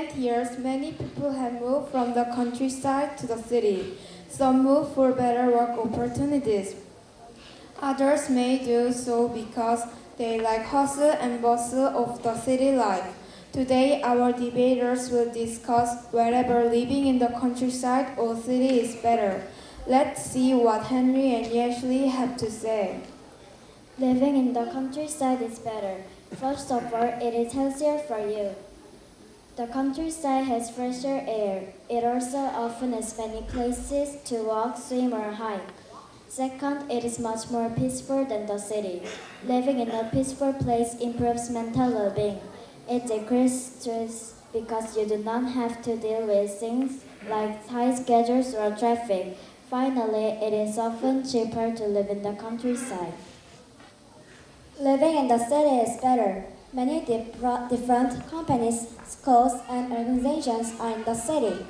recent years, many people have moved from the countryside to the city. Some move for better work opportunities. Others may do so because they like hustle and bustle of the city life. Today, our debaters will discuss whether living in the countryside or city is better. Let's see what Henry and Ashley have to say. Living in the countryside is better. First of all, it is healthier for you. The countryside has fresher air. It also often has many places to walk, swim, or hike. Second, it is much more peaceful than the city. Living in a peaceful place improves mental well-being. It decreases stress because you do not have to deal with things like tight schedules or traffic. Finally, it is often cheaper to live in the countryside. Living in the city is better. Many different companies, schools, and organizations are in the city.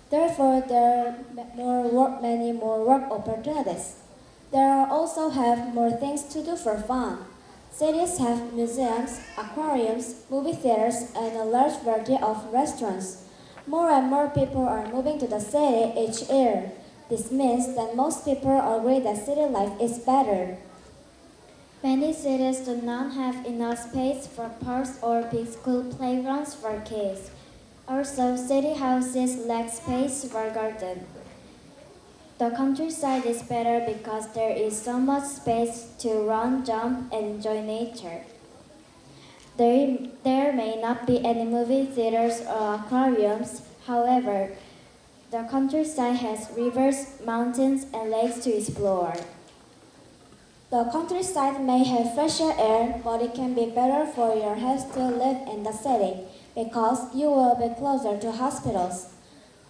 Therefore, there are many more work opportunities. There also have more things to do for fun. Cities have museums, aquariums, movie theaters, and a large variety of restaurants. More and more people are moving to the city each year. This means that most people agree that city life is better. Many cities do not have enough space for parks or big school playgrounds for kids. Also, city houses lack space for gardens. The countryside is better because there is so much space to run, jump, and enjoy nature. There may not be any movie theaters or aquariums. However, the countryside has rivers, mountains, and lakes to explore. The countryside may have fresher air, but it can be better for your health to live in the city because you will be closer to hospitals.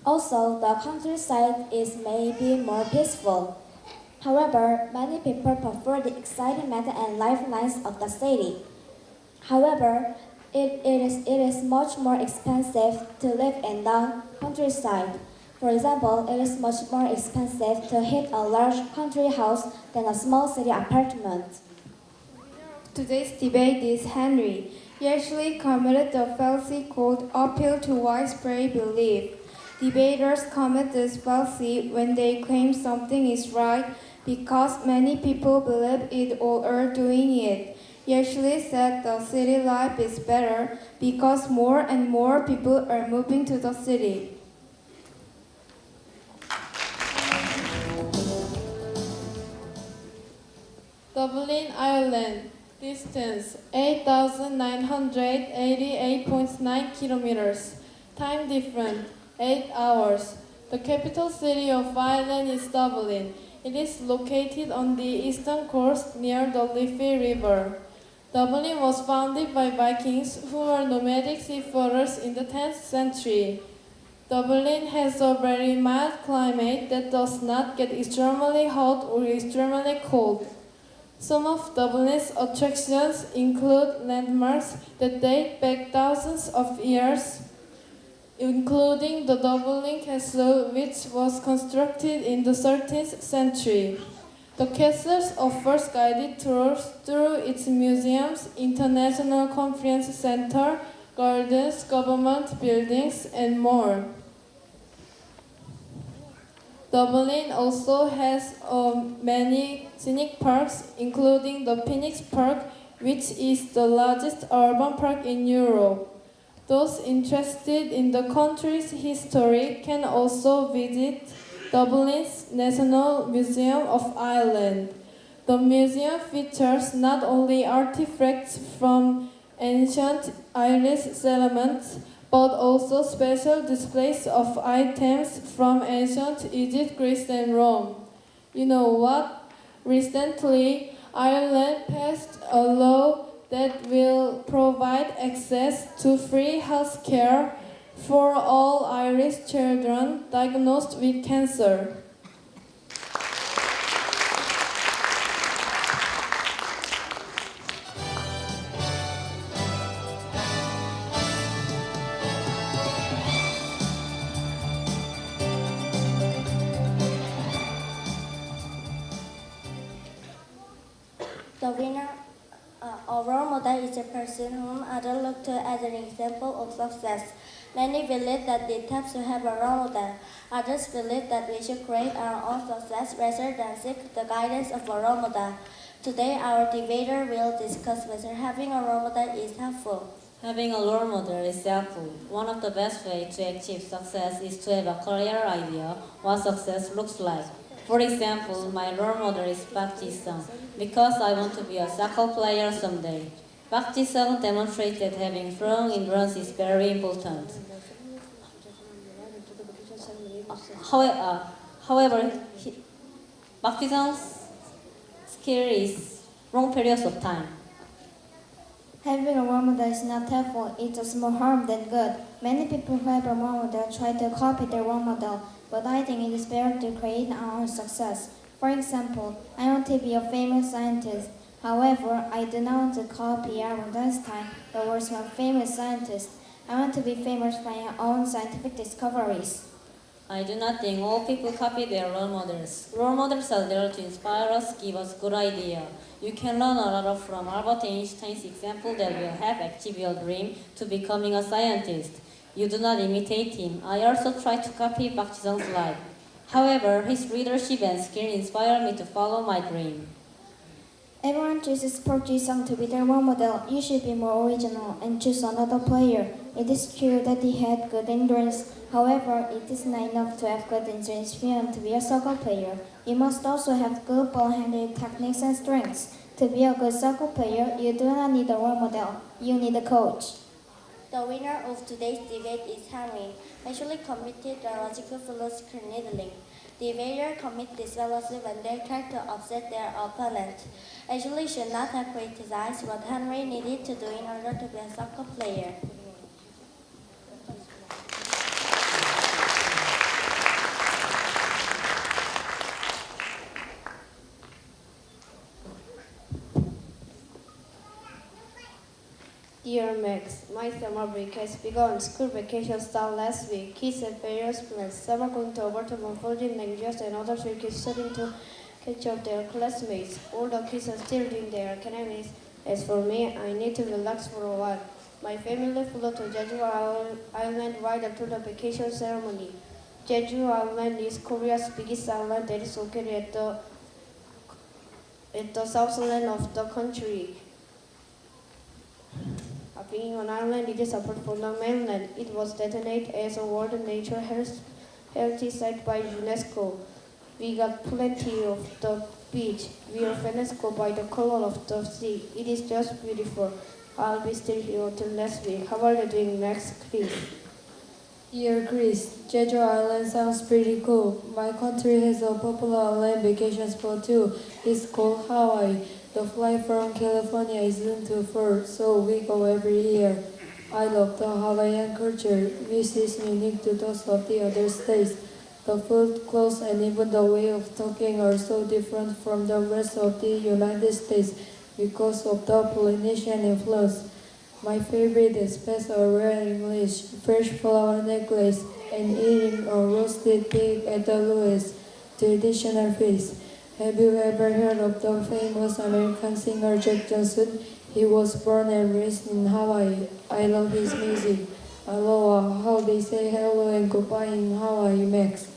Also, the countryside is maybe more peaceful. However, many people prefer the excitement and lifelines of the city. However, it is much more expensive to live in the countryside. For example, it is much more expensive to heat a large country house than a small city apartment. Today's debate is Henry. He actually committed the fallacy called appeal to widespread belief. Debaters commit this fallacy when they claim something is right because many people believe it or are doing it. He actually said the city life is better because more and more people are moving to the city. Dublin, Ireland. Distance 8,988.9 kilometers. Time difference 8 hours. The capital city of Ireland is Dublin. It is located on the eastern coast near the Liffey River. Dublin was founded by Vikings who were nomadic seafarers in the 10th century. Dublin has a very mild climate that does not get extremely hot or extremely cold. Some of Dublin's attractions include landmarks that date back thousands of years, including the Dublin Castle, which was constructed in the 13th century. The castle offers guided tours through its museums, international conference center, gardens, government buildings, and more. Dublin also has many scenic parks, including the Phoenix Park, which is the largest urban park in Europe. Those interested in the country's history can also visit Dublin's National Museum of Ireland. The museum features not only artifacts from ancient Irish settlements, but also special displays of items from ancient Egypt, Greece, and Rome. You know what? Recently, Ireland passed a law that will provide access to free health care for all Irish children diagnosed with cancer. The winner A role model is a person whom others look to as an example of success. Many believe that it helps to have a role model. Others believe that we should create our own success rather than seek the guidance of a role model. Today, our debater will discuss whether having a role model is helpful. Having a role model is helpful. One of the best ways to achieve success is to have a clear idea what success looks like. For example, my role model is Park Ji-sung because I want to be a soccer player someday. Park Ji-sung demonstrates that having strong endurance is very important. However, Park Ji-sung's skill is long periods of time. Having a role model is not helpful, it does more harm than good. Many people who have a role model try to copy their role model, but I think it is better to create our own success. For example, I want to be a famous scientist. However, I do not want to copy Albert Einstein, the world's most famous scientist. I want to be famous by my own scientific discoveries. I do not think all people copy their role models. Role models are there to inspire us, give us good idea. You can learn a lot from Albert Einstein's example that will help achieve your dream to becoming a scientist. You do not imitate him. I also try to copy Park Ji-sung's life. However, his leadership and skill inspire me to follow my dream. Everyone chooses Park Ji-sung to be their role model. You should be more original and choose another player. It is true that he had good endurance. However, it is not enough to have good endurance if you want to be a soccer player. You must also have good ball handling techniques and strengths. To be a good soccer player, you do not need a role model. You need a coach. The winner of today's debate is Henry. Actually committed the logical fallacy needling. Debaters commit this fallacy when they try to upset their opponent. Actually should not have criticized what Henry needed to do in order to be a soccer player. Dear Max, my summer break has begun. School vacation started last week. Kids have various plans. Some are going to overcome unfolding languages and others will keep studying to catch up their classmates. All the kids are still doing their academics. As for me, I need to relax for a while. My family flew to Jeju Island right after the vacation ceremony. Jeju Island is Korea's biggest island that is located at the southland of the country. Being an island, it is apart from the mainland. It was designated as a World Nature Heritage Site by UNESCO. We got plenty of the beach. We are finished by the color of the sea. It is just beautiful. I'll be still here until next week. How are you doing next, Chris? Dear Chris, Jeju Island sounds pretty cool. My country has a popular island vacation spot too. It's called Hawaii. The flight from California isn't too far, so we go every year. I love the Hawaiian culture, which is unique to those of the other states. The food, clothes, and even the way of talking are so different from the rest of the United States because of the Polynesian influence. My favorite aspects are rare English, fresh flower necklace, and eating a roasted pig at the Louis traditional feast. Have you ever heard of the famous American singer Jack Johnson? He was born and raised in Hawaii. I love his music. Aloha, how they say hello and goodbye in Hawaii, Max.